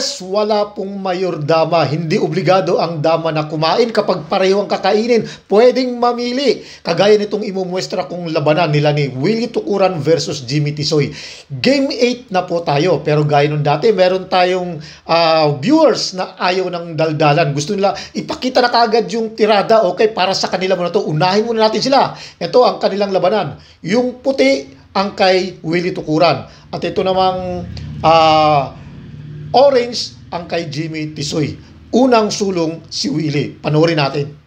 Yes, wala pong mayor dama. Hindi obligado ang dama na kumain kapag pareho ang kakainin. Pwedeng mamili. Kagaya nitong imumuestra kong labanan nila ni Willie Tukuran versus Jimmy Tisoy. Game 8 na po tayo. Pero gaya nung dati, meron tayong viewers na ayaw ng daldalan. Gusto nila ipakita na kaagad yung tirada. Okay, para sa kanila muna to. Unahin muna natin sila. Ito ang kanilang labanan. Yung puti ang kay Willie Tukuran. At ito namang orange ang kay Jimmy Tisoy. Unang sulong si Willie. Panoorin natin.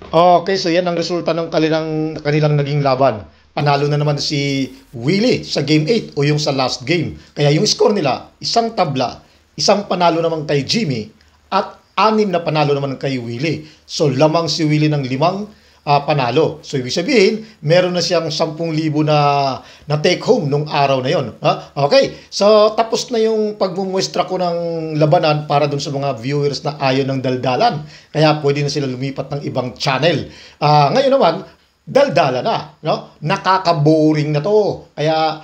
Okay, so yan ang resulta ng kanilang naging laban. Panalo na naman si Willie sa game 8 o yung sa last game. Kaya yung score nila, isang tabla, isang panalo naman kay Jimmy at 6 na panalo naman kay Willie. So lamang si Willie ng 5 panalo. So ibig sabihin, meron na siyang 10,000 na take home nung araw na yon. Okay, so tapos na yung pagmumuestra ko ng labanan para dun sa mga viewers na ayaw ng daldalan. Kaya pwede na sila lumipat ng ibang channel. Ngayon naman, daldala na. No? Nakaka-boring na to. Kaya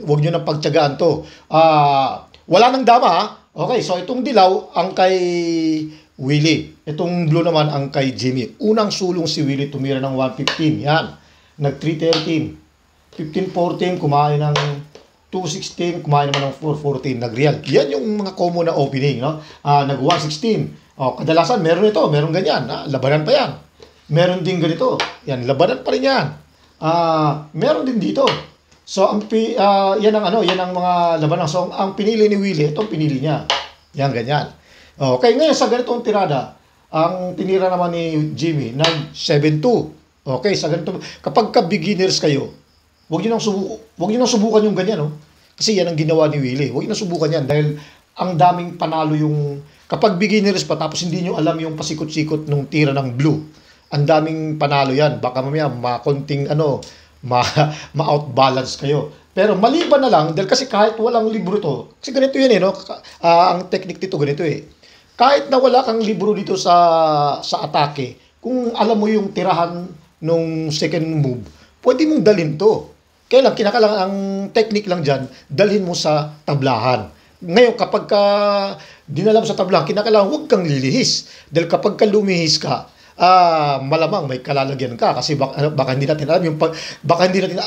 huwag nyo nang pagtyagaan to. Wala nang dama. Okay, so itong dilaw ang kay Willie. Itong blue naman ang kay Jimmy. Unang sulong si Willie tumira ng 115. Yan. Nag 313. 1514 kumain ng 216. Kumain naman ng 414. Nag-real. Yan yung mga common na opening. No? Nag 116. Kadalasan meron ito. Meron ganyan. Labanan pa yan. Meron din ganito. Yan. Labanan pa rin yan. Meron din dito. So yan ang mga labanan. So ang pinili ni Willie, ito pinili niya. Yan ganyan. Okay, ngayon sa ganitong tirada, ang tinira naman ni Jimmy nag 7-2. Okay, sa ganito, kapag ka-beginners kayo, huwag niyo nang subukan yung ganyan, no? Kasi yan ang ginawa ni Willie. Huwag niyo nang subukan yan dahil ang daming panalo yung kapag beginners pa tapos hindi niyo alam yung pasikot-sikot nung tira ng blue. Ang daming panalo yan. Baka mamaya makonting ma-outbalance kayo. Pero maliban na lang, dahil kasi kahit walang libro to, kasi ganito yan no? Ang technique dito ganito Kahit na wala kang libro dito sa atake, kung alam mo yung tirahan nung second move, pwede mong dalhin to. Kaya lang, kinakailangan ang technique lang dyan, dalhin mo sa tablahan. Ngayon, kapag dinala mo sa tablahan, kinakailangan huwag kang lilihis. Dahil kapag lumihis ka, malamang may kalalagyan ka kasi baka hindi natin alam yung baka hindi natin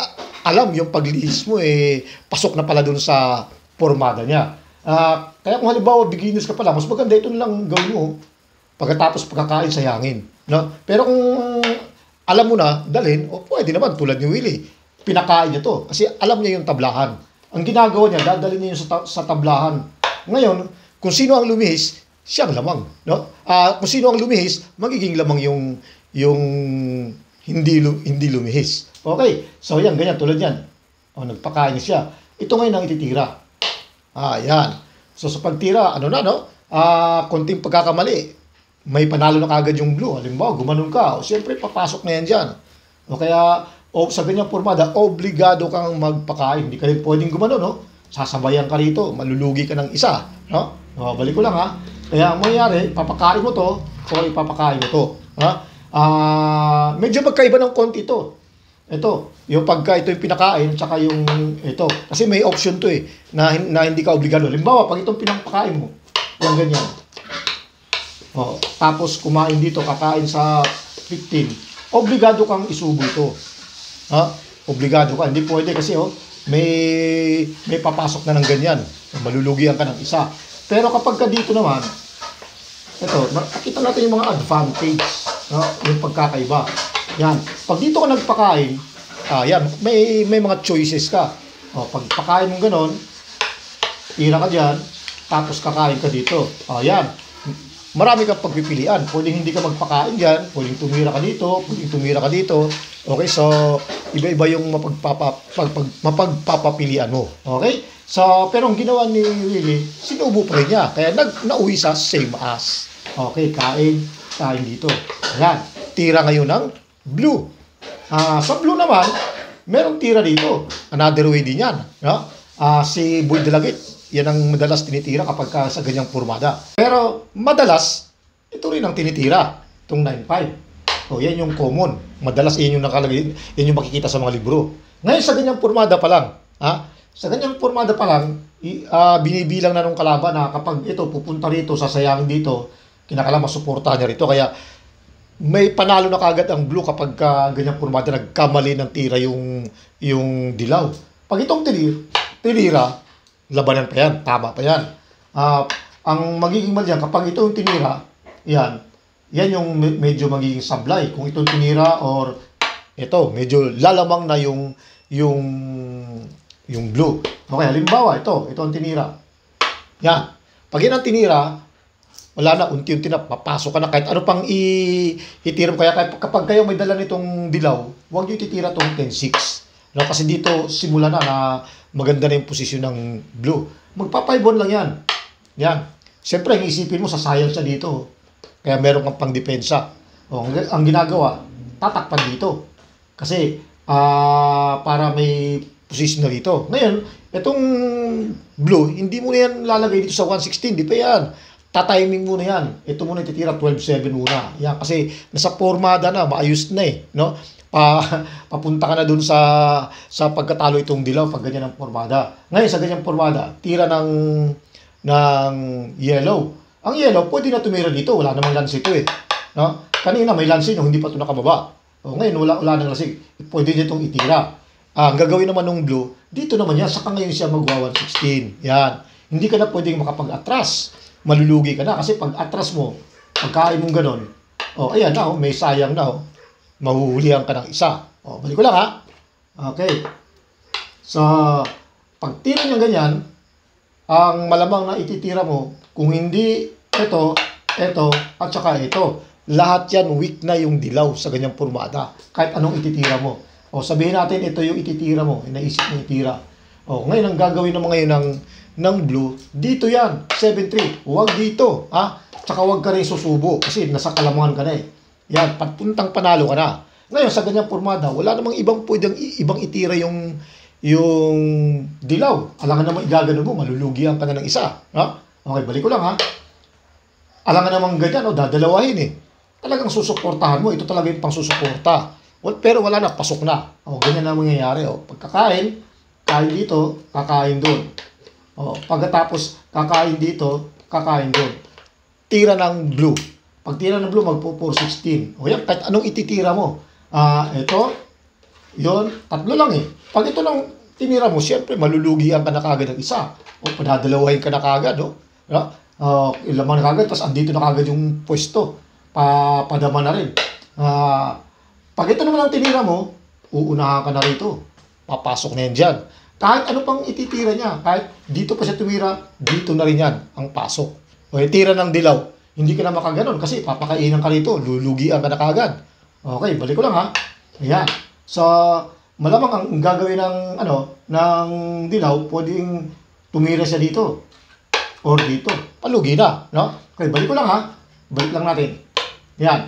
alam yung paglihis mo, pasok na pala dun sa pormada niya. Kaya kung halimbawa beginners ka pala, mas maganda ito lang gawin mo pagkatapos pagkakain sayangin. No? Pero kung alam mo na, dalhin, pwede naman tulad ni Willie. Pinakain niya to kasi alam niya yung tablahan. Ang ginagawa niya, dadalhin niya yung sa tablahan. Ngayon, kung sino ang lumihis, siyang lamang. No? Kung sino ang lumihis, magiging lamang yung hindi lumihis. Okay, so yan, ganyan, tulad yan. Nagpakain siya. Ito ngayon ang ititira. Yan. So sa pagtira, konting pagkakamali, may panalo na kagad yung blue. Halimbawa, gumanon ka, siyempre papasok na yan dyan. O kaya, sa ganyang pormada, obligado kang magpakain. Hindi ka rin pwedeng gumanon, no? Sasabayan ka rito, malulugi ka ng isa. No? Balik ko lang, ha? Kaya ang mangyayari, papakain mo to, o ipapakain mo to. Medyo magkaiba ng konti ito. Ito, yung pagka ito yung pinakain, tsaka yung ito. Kasi may option to na hindi ka obligado. Halimbawa, pag itong pinapakain mo, yung ganyan. Tapos kumain dito, kakain sa 15, obligado kang isubo ito. Obligado ka. Hindi pwede kasi may papasok na ng ganyan. Malulugihan ka ng isa. Pero kapag ka dito naman, ito, nakita natin yung mga advantage, yung pagkakaiba. Yan. Pag dito ka nagpakain, yan, may mga choices ka. Pag pakain mo ganon, tira ka dyan, tapos kakain ka dito. Yan. Marami kang pagpipilian. Pwedeng hindi ka magpakain dyan, pwedeng tumira ka dito, pwedeng tumira ka dito. Okay, so iba-iba yung mapagpapapilian mo. Okay? So, pero ang ginawa ni Willie, sinubo pa rin niya. Kaya nauwi sa same as. Okay, kain dito. Ayan, tira ngayon ng blue. Sa blue naman, merong tira dito. Another way din yan. Si Boy Dalagit, yan ang madalas tinitira kapag sa ganyang pormada. Pero madalas, ito rin ang tinitira. Itong 9-5. Yan yung common. Madalas yan yung nakalagay, yan yung makikita sa mga libro. Ngayon sa ganyang pormada pa lang, binibilang na nung kalaban na kapag ito pupunta rito, sasayangin dito, kinakailangan masuportahan niya rito. Kaya may panalo na kagad ang blue kapag ganyang pormada nagkamali ng tira yung dilaw. Pag itong tinira, labanan pa yan, tama pa yan. Ang magiging mali yan, kapag ito yung tinira, yan yung medyo magiging sablay. Kung itong tinira or ito, medyo lalamang na yung blue. Okay, halimbawa, ito ang tinira. Yan. Pag yan ang tinira, wala na, unti-unti na, papasok ka na. Kahit ano pang itira mo. Kaya kapag kayo may dala nitong dilaw, huwag nyo ititira itong 10-6. Kasi dito, simula na maganda na yung posisyon ng blue. Magpa-5-1 lang yan. Yan. Siyempre, ang isipin mo, sasayang siya dito. Kaya meron kang pang-depensa. Ang ginagawa, tatakpan dito. Kasi, para may posisyon na dito. Ngayon, itong blue, hindi mo na yan lalagay dito sa 116. Di pa yan. Tatiming muna yan. Ito muna ititira 12-7 muna. Yan. Kasi, nasa pormada na, maayos na no? Papunta ka na dun sa pagkatalo itong dilaw pag ganyan ang pormada. Ngayon sa ganyang pormada, tira ng yellow. Ang yellow, pwede na tumira dito. Wala namang lansi ito no? Kanina may lansi no, hindi pa ito nakababa. Ngayon wala nang lansi. Pwede nyo itong itira. Ang gagawin naman ng blue, dito naman yan. Saka ngayon siya magwa 116. Yan. Hindi ka na pwedeng makapag-atras. Malulugi ka na. Kasi pag atras mo, pagkain mong ganon, ayan na, may sayang na, mahuhulihan ka ng isa. Balik ko lang Okay. So, pag tira niya ganyan, ang malamang na ititira mo, kung hindi ito, at saka ito, lahat yan weak na yung dilaw sa ganyang pormada. Kahit anong ititira mo. Sabihin natin, ito yung ititira mo, naisip mo itira. Ngayon, ang gagawin naman ngayon ng blue, dito yan, 7-3. Huwag dito, Tsaka huwag ka rin susubo, kasi nasa kalamangan ka na Yan, puntang panalo ka na. Ngayon, sa ganyang pormada, wala namang ibang itira yung dilaw. Alangan namang igagano mo, malulugihan ka na ng isa. Okay, balik ko lang Alangan namang ganyan, dadalawahin Talagang susuportahan mo, ito talaga yung pangsusuporta. Pero wala na, pasok na. Ganyan na mangyayari. Pagkakain, kain dito, kakain doon. Pagkatapos, kakain dito, kakain doon. Tira ng blue. Pag tira ng blue, magpo-416. Yan, kahit anong ititira mo. Ito, yon tatlo lang Pag ito lang tinira mo, siyempre malulugian ka na kagad ng isa. O padadalawahin ka na kagad, no? Ilaman na kagad, tapos andito na kagad yung pwesto. Padama na rin. Pag ito naman ang tinira mo, uunahan ka na rito. Papasok na yan dyan. Kahit ano pang ititira niya, kahit dito pa siya tumira, dito na rin yan ang pasok. O tira ng dilaw, hindi ka na makaganon kasi papakainan ka rito, lulugian ka na kagad. Okay, balik ko lang ha. Ayan. So, malamang ang gagawin ng, ng dilaw, pwedeng tumira siya dito. Or dito. Palugi na. No? Okay, balik ko lang ha. Balik lang natin. Yan.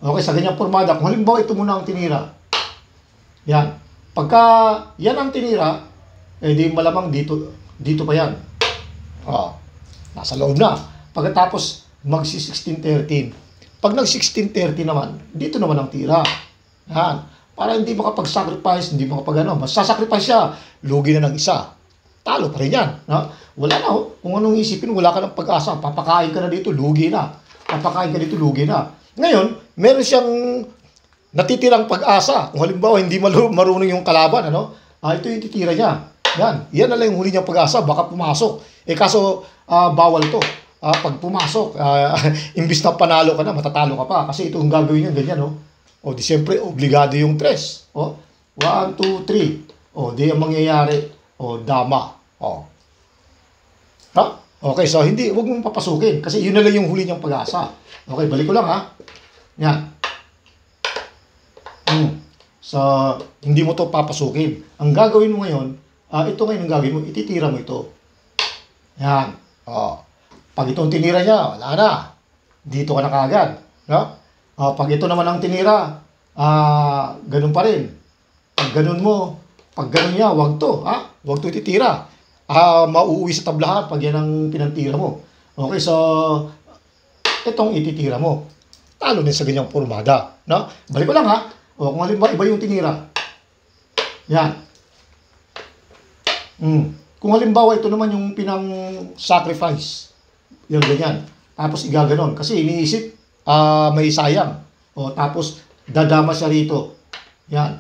Okay, sa ganyang formada, kung halimbawa ito muna ang tinira. Yan. Pagka yan ang tinira, di malamang dito pa yan. Nasa loob na. Pagkatapos, magsi-16-13. Pag nag-16-30 naman, dito naman ang tira. Yan. Para hindi makapag-sacrifice, hindi makapag-ano. Mas sasacrifice siya, lugi na ng isa. Talo pa rin yan. No? Wala na. Kung anong isipin, wala ka ng pag-asa. Papakain ka na dito, lugi na. Papakain ka dito, lugi na. Ngayon, meron siyang natitirang pag-asa. Kung halimbawa, hindi marunong yung kalaban, ito yung titira niya. Yan na lang yung huli niyang pag-asa. Baka pumasok. Kaso, bawal to. Pag pumasok, imbis na panalo ka na, matatalo ka pa. Kasi ito yung gagawin niya, ganyan, di siyempre, obligado yung 3. 1, 2, 3. Di ang mangyayari. Dama. Okay, so huwag mong papasukin. Kasi yun na lang yung huli niyang pag-asa. Okay, balik ko lang ha. Yan. So, hindi mo to papasukin. Ang gagawin mo ngayon, ito ngayon ang gagawin mo, ititira mo ito. Yan. Pag itong tinira niya, wala na. Dito ka na kagad. No? Pag ito naman ang tinira, ganun pa rin. Pag ganun mo, pag ganun niya, wag to. Wag to ititira. Mauuwi sa tablahan pag yan ang pinantira mo. Okay, so, itong ititira mo. Talo din sa ganyang formada. No? Balik ko lang ha. Kung halimbawa, iba yung tinira. Yan. Kung halimbawa, ito naman yung pinang-sacrifice. Yung ganyan. Tapos igaganon. Kasi iniisip, may sayang. Tapos, dadama siya rito. Yan.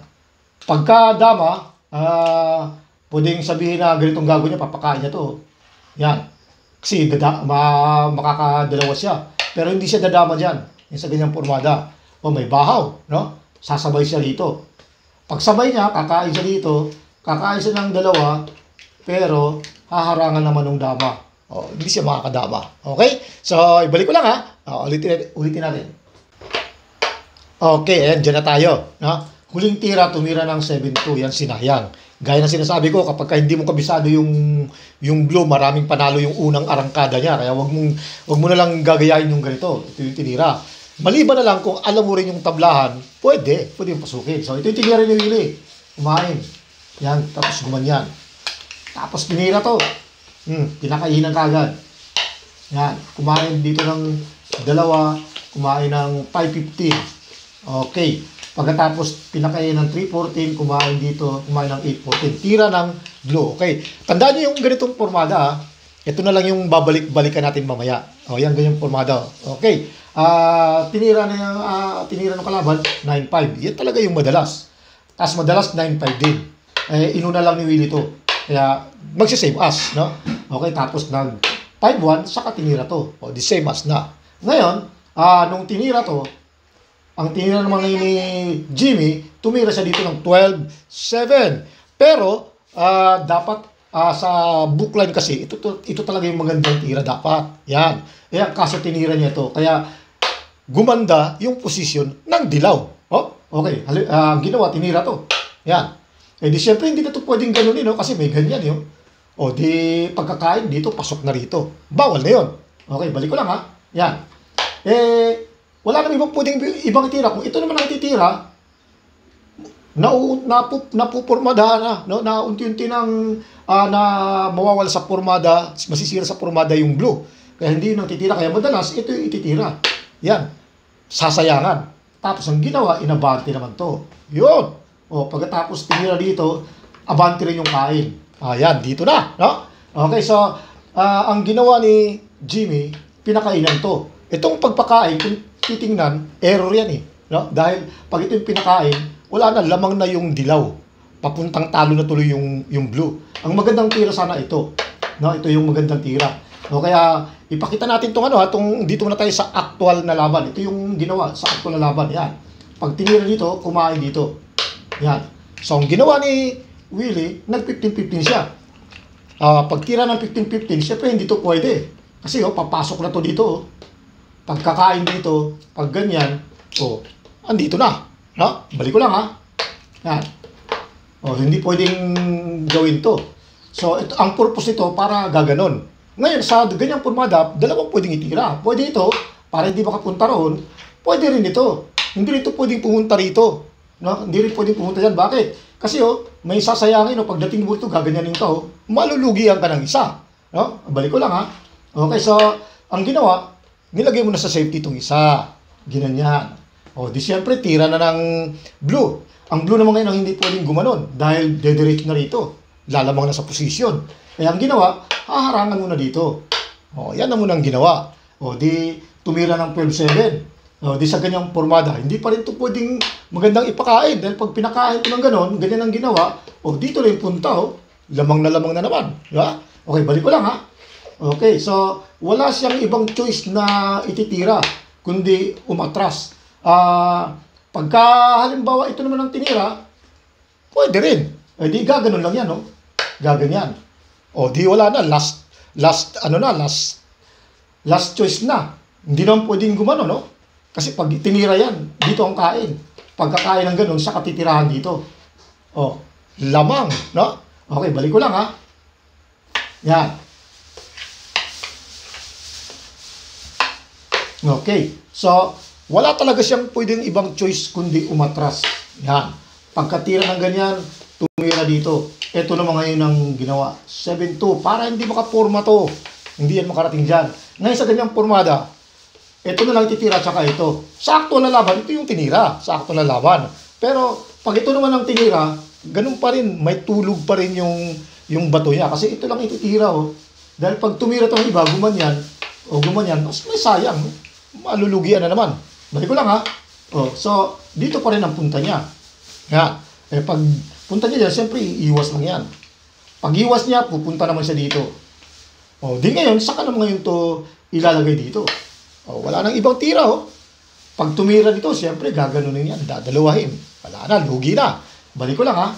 Pagka dama, pwedeng sabihin na ganitong gagawin niya, papakain niya to. Yan. Kasi makakadalawa siya. Pero hindi siya dadama dyan. Yung sa ganyang formada. May bahaw. No? Sasabay siya dito. Pag sabay niya, kakain siya dito. Kakain siya ng dalawa. Pero, haharangan naman ng dama. Hindi siya makakadama. Okay? So, ibalik ko lang ha. Ulitin natin. Okay, ayan, dyan na tayo. No? Huling tira, tumira ng 7-2. Yan, sinayang. Gaya ng sinasabi ko, kapag hindi mo kabisado yung blue, maraming panalo yung unang arangkada niya. Kaya wag mo na lang gagayain yung ganito. Ito yung tinira. Maliban na lang kung alam mo rin yung tablahan, pwede yung pasukin. So, ito yung tinira ni Willie. Kumain. Yan, tapos gumanyan. Tapos tinira to. Pinakainan kagad. Yan, kumain dito ng dalawa, kumain ng 5.15. Okay. Pagkatapos pinakain ng 3.14, kumain dito, kumain ng 8.14. Tira ng blue. Okay. Tandaan niyo yung ganitong formada. Ito na lang yung babalik-balikan natin mamaya. Yan ganyang formada. Okay. Tinira ng kalaban, 9.5. Yan talaga yung madalas. Tapos madalas, 9.5 din. Inuna lang ni Willie to. Kaya, magsisave as, no? Okay, tapos nag 5-1, saka tinira to. The same as na. Ngayon, nung tinira to, ang tinira naman ngayon ni Jimmy, tumira siya dito ng 12-7. Pero, dapat sa bookline kasi, ito talaga yung magandang tira dapat. Yan. Kaso tinira niya ito. Kaya, gumanda yung posisyon ng dilaw. Okay. Ang ginawa, tinira to. Yan. Di syempre, hindi na ito pwedeng ganunin, kasi may ganyan yun. Di pagkakain dito, pasok na rito. Bawal na yun. Okay, balik ko lang ha. Yan. Wala naman ibang pwedeng ibang tira. Kung ito naman ang titira, napupurmadahan na unti-unti nang na mawawala sa formada, masisira sa formada yung blue. Kaya hindi yun ang titira. Kaya madalas, ito yung ititira. Yan. Sasayangan. Tapos ang ginawa, inabante naman to. Yun. Pagkatapos tinira dito, abante rin yung kain. Yan, dito na. No? Okay, so, ang ginawa ni Jimmy, pinakainan to. Itong pagpakain, kung titingnan, error yan No? Dahil pag ito yung pinakain, wala na, lamang na yung dilaw. papuntang talo na tuloy yung blue. Ang magandang tira sana ito. No, ito yung magandang tira. No, kaya ipakita natin tong dito na tayo sa actual na laban. Ito yung ginawa sa actual na laban. Yan. Pag tinira dito, kumain dito. Yan. So, ang ginawa ni Willie, nag-15-15 siya. Pag tira ng 15-15, syempre hindi to pwede. Kasi papasok na to dito. Pagkakain dito, pag ganyan, andito na. No? Balik ko lang ha. Yan. Hindi pwedeng gawin to. So, ang purpose nito para gaganon. Ngayon, sa ganyang pormada, dalawang pwedeng itira. Pwede ito, para hindi makapunta roon. Pwede rin ito. Hindi rin ito pwedeng pumunta rito. No? Hindi rin pwedeng pumunta dyan. Bakit? Kasi may sasayangin, pagdating mo ito, gaganyanin ka, malulugihan ka ng isa. No? Balik ko lang ha. Okay, so, ang ginawa, nilagay mo na sa safety itong isa. Ginanyan. Di siyempre, tira na ng blue. Ang blue naman ngayon ang hindi pwedeng gumanon dahil dediretso na rito. Lalamang na sa posisyon. Kaya ang ginawa, haharangan mo na dito. Yan na muna ang ginawa. Di tumira ng 12-7. Di sa ganyang formada, hindi pa rin ito pwedeng magandang ipakain. Dahil pag pinakain ko ng ganon, ganyan ang ginawa, dito na yung punta, lamang na naman. Diba? Okay, balik ko lang ha. Okay, so, wala siyang ibang choice na ititira, kundi umatras. Pagka halimbawa ito naman ang tinira, pwede rin. Di gaganon lang yan, gaganyan. Di wala na, last choice na. Hindi naman pwedeng gumano, Kasi pag tinira yan, dito ang kain. Pagkakain ng ganun, sa katitirahan dito. Lamang, no? Okay, balik ko lang ha. Yan. Okay, so, wala talaga siyang pwedeng ibang choice kundi umatras. Yan. Pagkatira ng ganyan, tumira dito. Ito naman ngayon ang ginawa. 7-2. Para hindi makaporma to. Hindi yan makarating dyan. Ngayon sa ganyang formada, ito na lang titira tsaka ito. Sa actual na laban, ito yung tinira. Sa actual na laban. Pero, pag ito naman ang tinira, ganun pa rin. May tulog pa rin yung bato niya. Kasi ito lang ititira, Dahil pag tumira itong iba, gumanyan, mas may sayang. Malulugian na naman. Balik ko lang ha. So, dito pa rin ang punta niya. Yan. Pag punta niya dyan, siyempre, iiwas lang yan. Pag iwas niya, pupunta naman siya dito. Di ngayon, saka naman ngayon to ilalagay dito. Wala nang ibang tira, Pag tumira dito, siyempre, gaganunin yan. Dadalawahin. Wala na, lugi na. Balik ko lang, ha.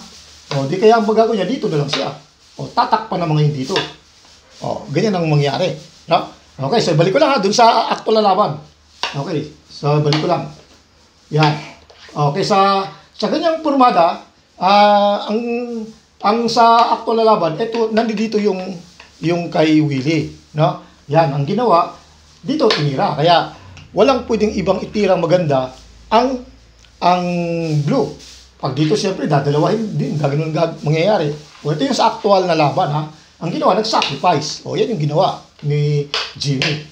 Di kaya ang magagawa niya, dito na lang siya. Tatakpan naman ngayon dito. Ganyan ang mangyari. No? Okay, so balik ko lang, ha, dun sa actual na laban. Okay, so balik ko lang. Yan. Okay, sa ganyang formada, ang sa actual na laban, nandito yung kay Willie. No? Yan, ang ginawa, dito tinira. Kaya walang pwedeng ibang itirang maganda ang blue. Pag dito siyempre dadalawahin din, ganoon mangyayari. Ito yung sa actual na laban ha. Ang ginawa, nag-sacrifice. Yan yung ginawa ni Jimmy.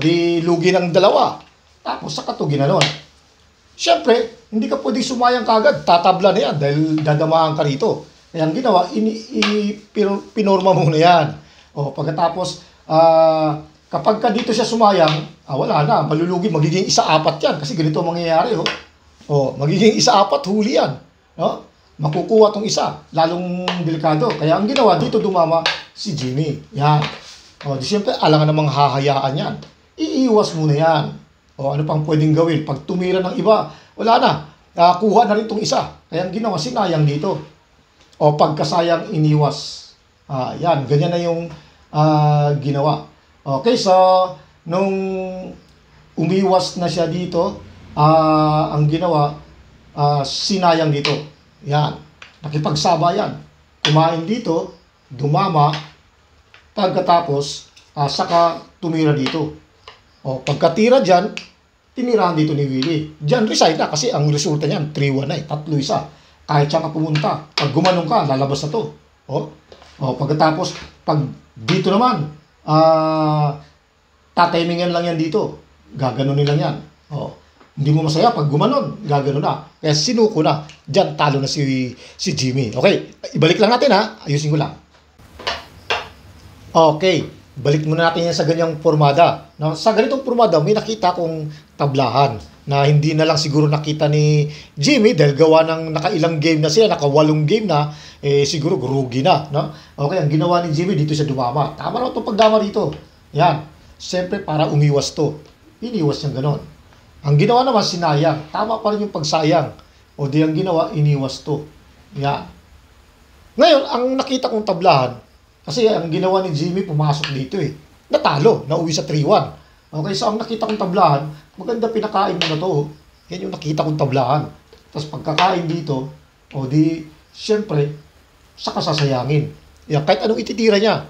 Di lugi ng dalawa. Tapos saka to ginanon. Siyempre, hindi ka pwedeng sumayang kagad. Tatabla na yan dahil dadamahan ka rito. Kaya ang ginawa, pinorma muna yan. Pagkatapos, kapag ka dito siya sumayang, wala na, malulugi, magiging 1-4 yan. Kasi ganito ang mangyayari, magiging 1-4, huli yan. Makukuha tong isa, lalong delikado. Kaya ang ginawa, dito dumama si Jimmy. Yan. Siyempre, alangan namang hahayaan yan. Iiwas muna yan. Ano pang pwedeng gawin? Pag tumira ng iba, wala na. Kuha na rin tong isa. Kaya ang ginawa, sinayang dito. Pagkasayang iniwas. Yan, ganyan na yung ginawa. Okay, so, nung umiwas na siya dito, ang ginawa, sinayang dito. Yan. Nakipagsaba yan. Kumain dito, dumama, pagkatapos, saka tumira dito. Pagkatira dyan, tinirahan dito ni Willie. Dyan, resign na kasi ang resulta niyan, 3-1 na 3-1. Kahit siya ka pumunta, pag gumanong ka, lalabas na to. Pagkatapos, pag dito naman, tatimingan lang yan dito. Gaganunin lang yan. Hindi mo masaya pag gumanon, gaganon na. Kaya sinuko na. Diyan talo na si Jimmy. Okay, ibalik lang natin ha. Ayusin ko lang. Okay, balik muna natin yan sa ganyang formada. Sa ganitong formada, may nakita kong tablahan. na hindi na lang siguro nakita ni Jimmy dahil gawa ng nakailang game na sila, naka-8 game na, siguro grugi na, no? Okay, ang ginawa ni Jimmy dito siya dumama. Tama na itong pagdama dito. Yan. Siyempre, para umiwas to. Iniwas niyang ganon. Ang ginawa naman, sinayang. Tama pa rin yung pagsayang. O di ang ginawa, iniwas to. Yan. Ngayon, ang nakita kong tablahan, kasi ang ginawa ni Jimmy, pumasok dito natalo, nauwi sa 3-1. Okay, so ang nakita kong tablahan, maganda pinakain mo na to. Yan yung nakita kong tablahan. Tapos pagkakain dito, o di, syempre, saka sasayangin. Yan, kahit anong ititira niya,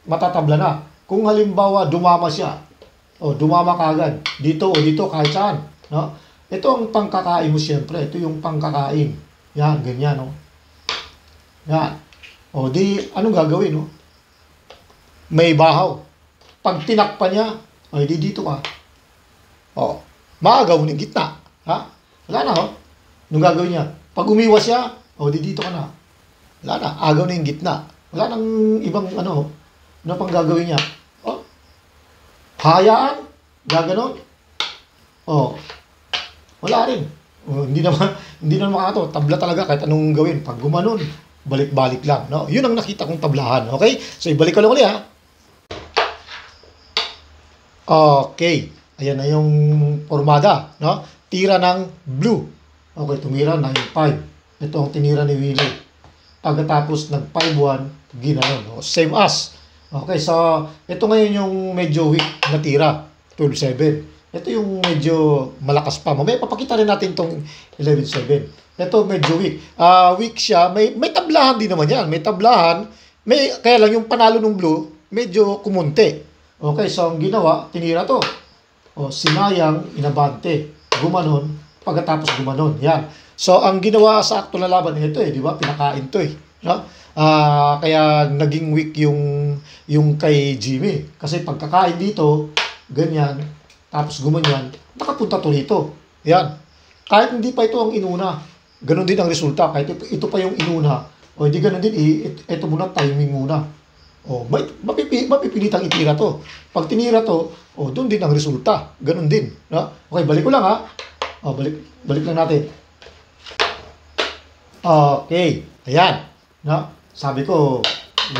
matatabla na. Kung halimbawa, dumama siya, o dumama kagad, dito o dito, kahit saan. No? Ito ang pangkakain mo syempre, ito yung pangkakain. Yan, ganyan, no? Yan. O di, anong gagawin, no? May bahaw. Pag tinakpan niya, ay di dito ka. O, maagaw ng gitna. Ha? Wala na, ho. Anong gagawin niya? Pag umiwas siya, o di dito ka na. Wala na, agaw na yung gitna. Wala nang ibang ano pang gagawin niya. O, hayaan, gaganon. O, wala rin. O, hindi naman makato. Tabla talaga kahit anong gawin. Pag gumanon, balik-balik lang. No? Yun ang nakita kong tablahan. Okay? So, ibalik ko lang ulit, ha? Okay. Ayan na yung formada. No? Tira ng blue. Okay, tumira 9-5. Ito ang tinira ni Willie. Pagkatapos nag-5-1, ginanon. No? Same as. Okay, so ito ngayon yung medyo weak na tira. 12-7. Ito yung medyo malakas pa. Mamaya papakita rin natin itong 11-7. Ito medyo weak. Weak siya. May tablahan din naman yan. May tablahan. Kaya lang yung panalo ng blue, medyo kumunti. Okay, so ang ginawa, tinira to. O, sinayang, inabante. Gumanon, pagkatapos gumanon. Yan. So, ang ginawa sa akto na laban ito di ba? Pinakain to no? Kaya naging weak yung kay Jimmy. Kasi pagkakain dito, ganyan, tapos gumanyan, nakapunta to rito. Yan. Kahit hindi pa ito ang inuna, ganun din ang resulta. Kahit ito pa yung inuna, o hindi ganun din, ito muna, timing muna. O, mapipilitang itira to. Pag tinira to, doon din ang resulta. Ganun din. No? Okay, balik ko lang, ha? O, balik lang natin. Okay. Ayan. No? Sabi ko,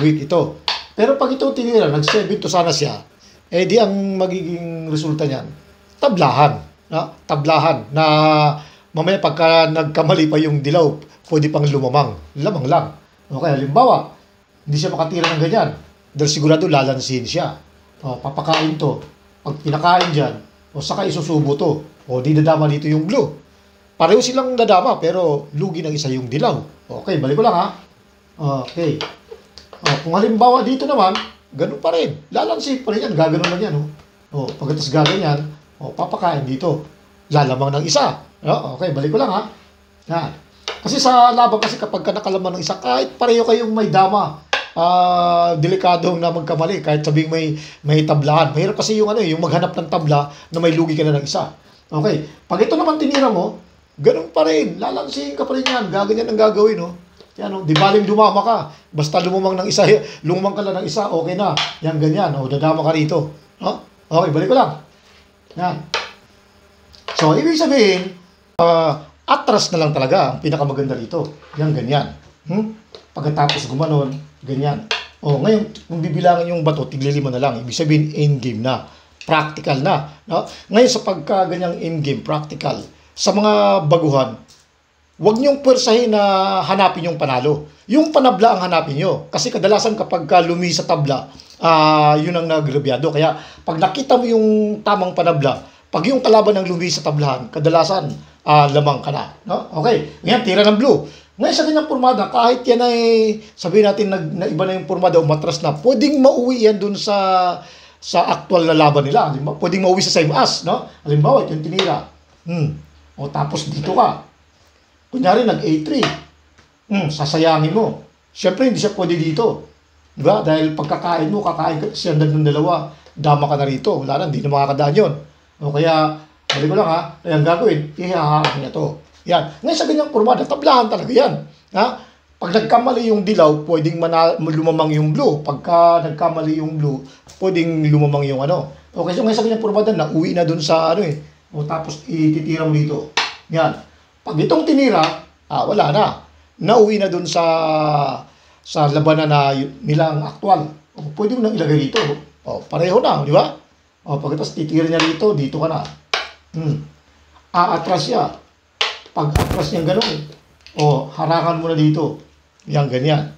weak ito. Pero pag ito tinira, nag-7 to sana siya, di ang magiging resulta niyan, tablahan. No? Tablahan na mamaya pagka nagkamali pa yung dilaw, pwede pang lumamang. Lamang lang. Okay, halimbawa, hindi siya makatira ng ganyan. Dahil sigurado lalansin siya. O, papakain to. Pag pinakain dyan, saka isusubo to. O, di dadama dito yung blue. Pareho silang dadama, pero lugi ng isa yung dilaw. Okay, balik ko lang, ha? Okay. Kung halimbawa dito naman, ganun pa rin. Lalansin pa rin yan. Gaganon lang yan. Pagkatas gaganyan, papakain dito. Lalamang ng isa. Okay, balik ko lang, ha? Yan. Kasi sa laban kasi kapag nakalaman ng isa, kahit pareho kayong may dama, delikadong na magkamali kahit sabing may tablahan. Mahirap kasi yung yung maghanap ng tabla na may lugi ka na ng isa. Okay, pag ito naman tinira mo, ganun pa rin, lalansihin ka pa rin yan, gaganyan ang gagawin, yan, di baling dumama ka, basta lumumang ng isa, lumumang ka lang ng isa, okay na, yan ganyan, dadama ka rito. Okay, balik ko lang. Yan. So, ibig sabihin, atras na lang talaga ang pinakamaganda dito. Yan, ganyan. Pagkatapos gumanon, ganyan. Ngayon, kung bibilangin yung bato, tiglilima na lang. Ibig sabihin, in-game na. Practical na. No? Ngayon, sa pagkaganyang in-game, practical, sa mga baguhan, huwag niyong pwersahin na hanapin yung panalo. Yung panabla ang hanapin niyo. Kasi kadalasan kapag lumi sa tabla, yun ang nagrebyado. Kaya, pag nakita mo yung tamang panabla, pag yung kalaban ng lumi sa tablahan, kadalasan, lamang ka na. No? Okay, ngayon, tira ng blue. Ngayon sa ganyang pormada, kahit yan ay sabihin natin na iba na yung pormada o matras na, pwedeng mauwi yan dun sa actual na laban nila. Pwedeng mauwi sa same as, no? Halimbawa, ito yung tinira. Tapos dito ka. Kunyari, nag-A3. Sasayangin mo. Siyempre, hindi siya pwede dito. Diba? Dahil pagkakain mo, kakain ka siya ng dalawa, dama ka na rito. Wala na, hindi na makakadaan yun. Kaya, balik ko lang, ha? Kaya ang gagawin, ihaharap niya to. Yan. Ngayon sa ganyang pormada, tablahan talaga yan. Pag nagkamali yung dilaw, pwedeng lumamang yung blue. Pagka nagkamali yung blue, pwedeng lumamang yung Okay, so ngayon sa ganyang pormada, nauwi na dun sa O tapos ititira mo dito. Yan. Pag itong tinira, wala na. Nauwi na dun sa labanan na nilang aktual. O, pwede mo nang ilagay dito. O, pareho na, di ba? O, pagkatapos titira niya dito ka na. Aatras siya. Pag atras niya gano'n, o, harangan mo na dito. Yan, ganyan.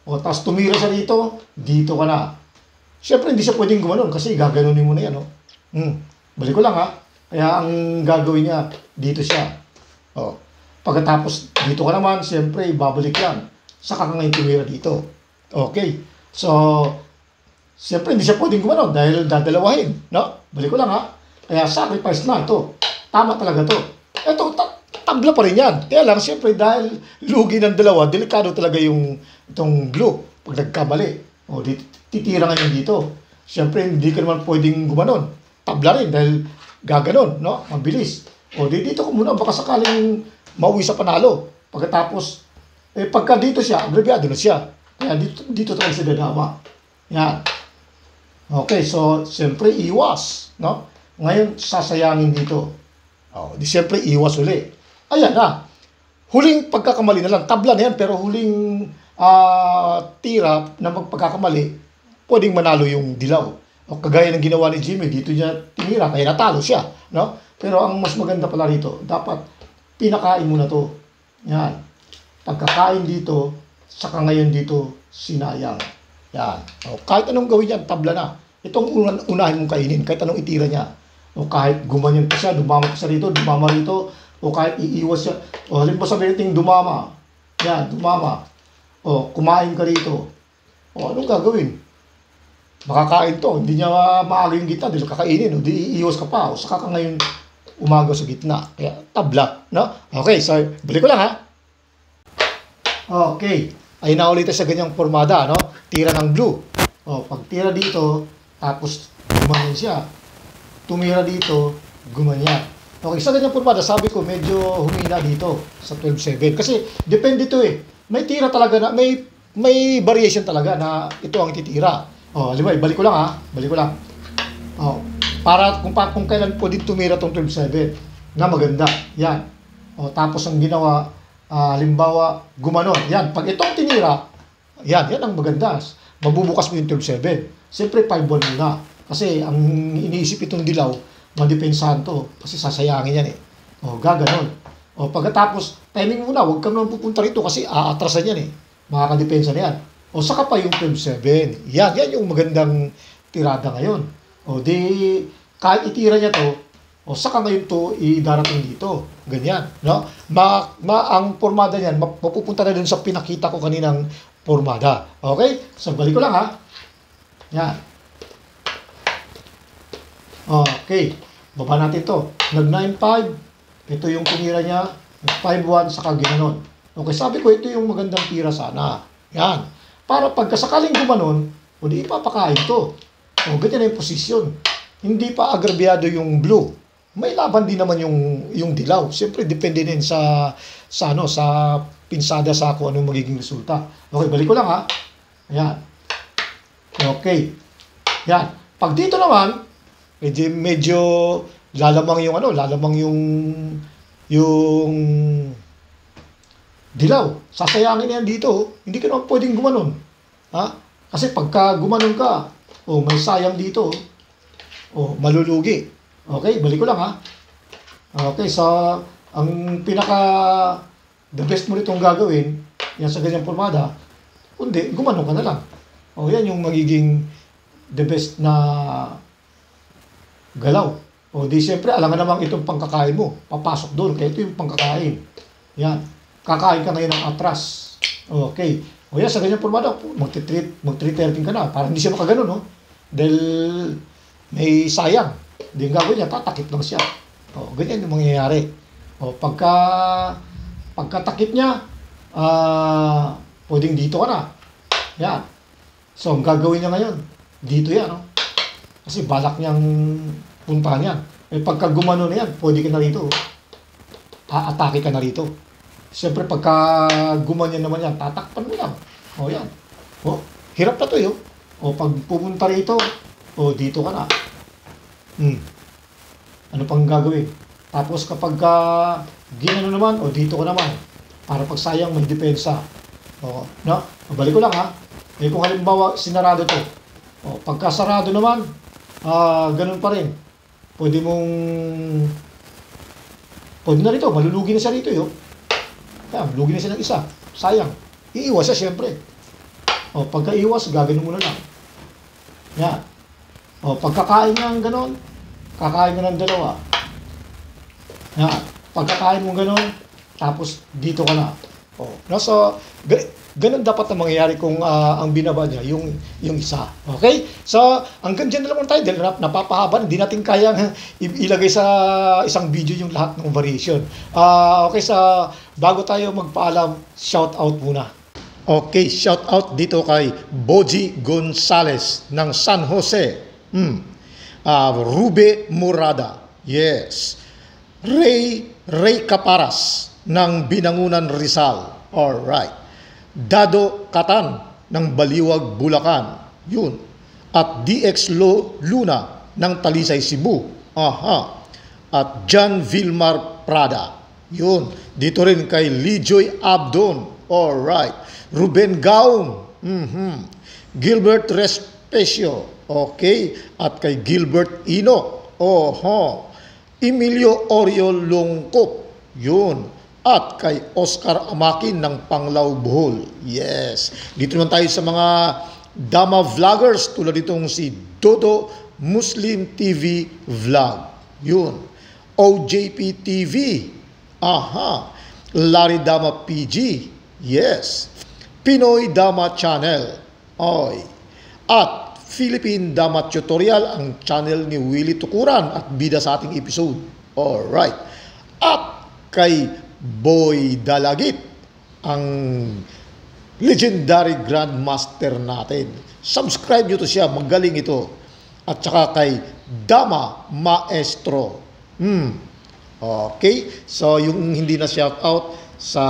O, tapos tumira siya dito ka na. Siyempre, hindi siya pwedeng gumanon kasi gaganunin mo na yan, o. Balik ko lang, ha. Kaya ang gagawin niya, dito siya. O, pagkatapos, dito ka naman, siyempre, babalik yan. Saka ka ngayon tumira dito. Okay. So, siyempre, hindi siya pwedeng gumanon dahil dadalawahin, no? Balik ko lang, ha. Kaya sacrifice na ito. Tama talaga to. Ito, tabla pa rin yan. Kaya lang, siyempre, dahil lugi ng dalawa, delikado talaga itong blue. Pag nagkamali, o, titira ngayon dito. Siyempre, hindi ka naman pwedeng gumanon. Tabla rin dahil gaganon, no? Mabilis. O, dito ko muna, baka sakaling mauwi sa panalo. Pagkatapos, pagka dito siya, agrabyado na siya. Kaya dito talaga siya dadama. Yan. Okay, so, siyempre, iwas, no? Ngayon, sasayangin dito. O, siyempre, iwas uli. Ayan na. Huling pagkakamali na lang. Tabla na yan, pero huling tira na magpagkakamali, pwedeng manalo yung dilaw. O kagaya ng ginawa ni Jimmy, dito niya tinira, kaya natalo siya. No? Pero ang mas maganda pala rito, dapat pinakain mo na to. Yan. Pagkakain dito, saka ngayon dito, sinayang. Yan. O, kahit anong gawin yan, tabla na. Itong unahin mong kainin, kahit anong itira niya. O kahit gumanyan pa siya, dumama pa siya rito, dumama rito, o kahit iiwas siya. O halimbawa sabihin natin dumama. Yan, dumama. O kumain ka rito. O anong gagawin? Makakain to. Hindi niya maaga yung gitna dahil kakainin. O di iiwas ka pa. O saka ka ngayon umagaw sa gitna. Kaya tabla. No? Okay, so balik ko lang, ha. Okay. Ay na ulit sa ganyang formada. No? Tira ng blue. O pag tira dito, tapos gumanyan siya. Tumira dito, gumanyan. Okay, sa ganyang formada, sabi ko medyo humina dito sa 12-7. Kasi depende to eh. May tira talaga na, may variation talaga na ito ang ititira. O, halimbawa, balik ko lang, ha. Balik ko lang. O, para kung kailan pwede tumira tong 12-7 na maganda. Yan. O, tapos ang ginawa, halimbawa, gumanon. Yan, pag itong tinira, yan ang maganda. Mabubukas mo yung 12-7. Siyempre, 5-1 muna. Kasi ang iniisip itong dilaw, madepensahan to. Kasi sasayangin yan eh. O, gaganon. O, pagkatapos, timing muna, huwag ka naman pupunta rito kasi aatrasan yan eh. Makakadepensa na yan. O, saka pa yung 12-7. Yan yung magandang tirada ngayon. O, di, kahit itira niya to, o, saka ngayon to, idarating dito. Ganyan, no? Ang formada niyan, mapupunta na dun sa pinakita ko kaninang formada. Okay? So, balik ko lang, ha? Yan. Okay. Baba natin to. Nag-9-5. Ito yung tinira niya. Nag-5-1, saka ginanon. Okay, sabi ko, ito yung magandang tira sana. Yan. Para pagkasakaling gumanon, o di ipapakain to. O, ganyan na yung posisyon. Hindi pa agrabyado yung blue. May laban din naman yung dilaw. Siyempre, depende din sa pinsada sa kung anong magiging resulta. Okay, balik ko lang, ha. Ayan. Okay. Yan. Pag dito naman, medyo lalamang yung dilaw. Sasayangin yan dito. Hindi ka naman pwedeng gumanon. Ha? Kasi pagka gumanon ka, may sayang dito. Malulugi. Okay, balik ko lang, ha. Okay, so ang the best mo nitong gagawin, yan sa ganyang formada, kundi gumanon ka na lang. Yan yung magiging the best na galaw. Di siyempre, alam nga namang itong pangkakain mo. Papasok doon. Kaya ito yung pangkakain. Yan. Kakain ka ngayon ng atras. Okay. Yan, sa ganyan formada, mag-3-13 ka na. Para hindi siya makaganon, no? Dahil may sayang. Hindi yung gagawin niya, tatakip lang siya. Ganyan yung mangyayari. Pagkatakip niya, pwedeng dito ka na. Yan. So, ang gagawin niya ngayon, dito yan, no? Kasi balak niyang puntahan yan. Pagka gumano na yan, pwede ka na rito. Atake ka na rito. Siyempre, pagka gumanyan naman yan, tatakpan mo lang. Yan. Hirap na to yun. Pag pupunta rito, dito ka na. Ano pang gagawin? Tapos kapag ginano naman, o dito ka naman, para pag sayang may depensa. O, no? Mabalik ko lang ha. Eh kung halimbawa sinarado to, o, pagka sarado naman, ganun pa rin. Pwede na rito, malulugi na siya rito yun. Lugi na siya ng isa. Sayang. Iiwas siya siyempre. O, pagka iwas, gagano muna lang. Yan. O, pagkakain ng ganon, kakain mo ng dalawa. Yan. Pagkakain mo ganon, tapos dito ka na. O, no? So, ganun dapat na mangyayari kung ang binaba niya, yung isa. Okay? So, hanggang dyan na lang tayo dahil napapahaba. Hindi natin kayang ilagay sa isang video yung lahat ng variation. Okay, bago tayo magpaalam, shout out muna. Okay, shout out dito kay Boji Gonzales ng San Jose. Rube Murada. Yes. Ray Caparas ng Binangunan Rizal. Alright. Dado Katan ng Baliwag, Bulacan. Yun. At DX Luna ng Talisay, Cebu. Aha. At John Vilmar Prada. Yun. Dito rin kay Lijoy Abdon. Alright. Ruben Gaum. Gilbert Respecio. Okay. At kay Gilbert Ino. Oho. Emilio Oriol Longkop. Yun. At kay Oscar Amakin ng Panglao, Bohol. Yes. Dito naman tayo sa mga Dama vloggers tulad itong si Dodo Muslim TV Vlog. Yun. OJP TV. Aha. Larry Dama PG. Yes. Pinoy Dama Channel. Oy. At Philippine Dama Tutorial, ang channel ni Willie Tukuran at bida sa ating episode. Alright. At kay Boy Dalagit, ang legendary grandmaster natin. Subscribe nyo to siya, magaling ito. At saka kay Dama Maestro. Okay, so yung hindi na shout out sa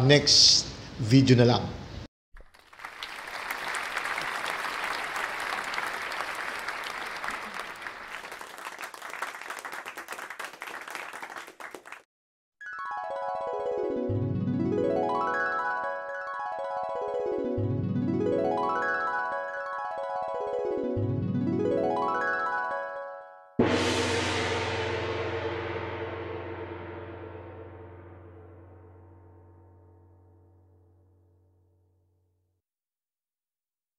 next video na lang.